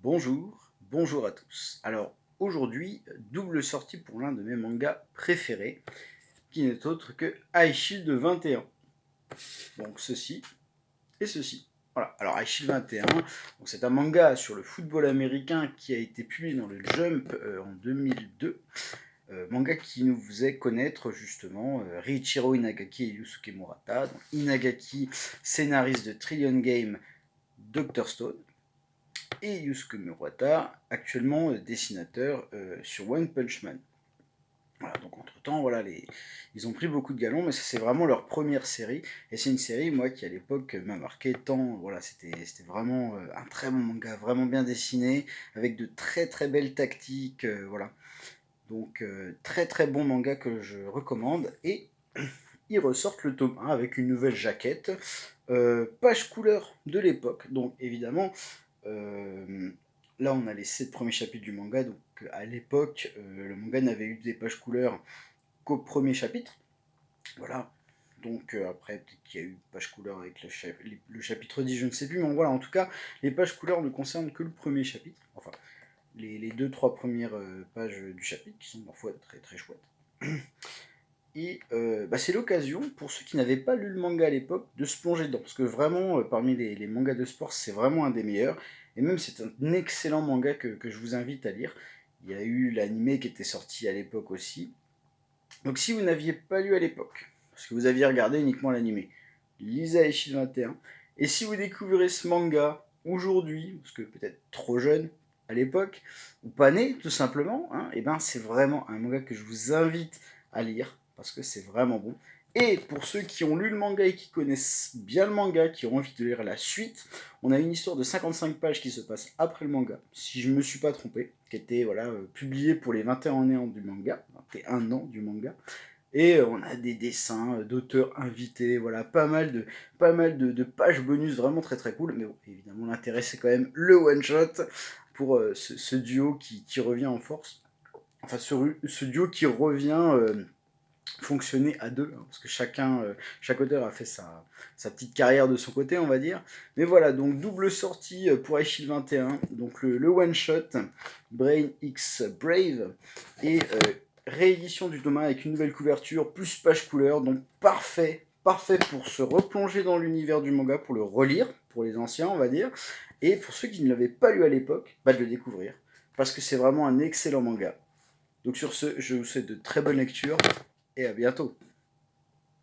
Bonjour à tous. Alors aujourd'hui, double sortie pour l'un de mes mangas préférés, qui n'est autre que High Shield 21. Donc ceci et ceci. Voilà. Alors High Shield 21, c'est un manga sur le football américain qui a été publié dans le Jump en 2002. Manga qui nous faisait connaître justement Riichiro Inagaki et Yusuke Murata. Donc, Inagaki, scénariste de Trillion Game, Dr. Stone, et Yusuke Murata, actuellement dessinateur sur One Punch Man. Voilà, donc entre temps, voilà, ils ont pris beaucoup de galons, mais ça c'est vraiment leur première série, et c'est une série, moi, qui à l'époque m'a marqué tant, voilà, c'était vraiment un très bon manga, vraiment bien dessiné, avec de très très belles tactiques, voilà. Donc très très bon manga que je recommande, et ils ressortent le tome 1 avec une nouvelle jaquette, page couleur de l'époque, donc évidemment, euh, là, on a les 7 premiers chapitres du manga, donc à l'époque, le manga n'avait eu des pages couleurs qu'au premier chapitre. Voilà. Donc après, peut-être qu'il y a eu page couleur avec le chapitre 10, je ne sais plus, mais voilà, en tout cas, les pages couleurs ne concernent que le premier chapitre. Enfin, les 2-3 premières pages du chapitre, qui sont parfois très très chouettes. Et c'est l'occasion, pour ceux qui n'avaient pas lu le manga à l'époque, de se plonger dedans. Parce que vraiment, parmi les mangas de sport, c'est vraiment un des meilleurs. Et même, c'est un excellent manga que je vous invite à lire. Il y a eu l'anime qui était sorti à l'époque aussi. Donc si vous n'aviez pas lu à l'époque, parce que vous aviez regardé uniquement l'anime, lisez Aishii 21. Et si vous découvrez ce manga aujourd'hui, parce que peut-être trop jeune à l'époque, ou pas né tout simplement, hein, et ben c'est vraiment un manga que je vous invite à lire, parce que c'est vraiment bon. Et pour ceux qui ont lu le manga et qui connaissent bien le manga, qui ont envie de lire la suite, on a une histoire de 55 pages qui se passe après le manga, si je ne me suis pas trompé, qui était voilà, publiée pour les 21 ans du manga, 21 ans du manga. Et on a des dessins d'auteurs invités, voilà, pas mal de pages bonus vraiment très très cool. Mais bon, évidemment, l'intérêt c'est quand même le one shot pour ce duo qui revient en force. Enfin, ce duo qui revient fonctionner à deux, hein, parce que chaque auteur a fait sa petite carrière de son côté, on va dire. Mais voilà, donc double sortie pour Aishil 21, donc le one shot Brain X Brave, et réédition du tome 1 avec une nouvelle couverture, plus page couleur, donc parfait pour se replonger dans l'univers du manga, pour le relire, pour les anciens, on va dire, et pour ceux qui ne l'avaient pas lu à l'époque, de le découvrir, parce que c'est vraiment un excellent manga. Donc sur ce, je vous souhaite de très bonnes lectures, et à bientôt.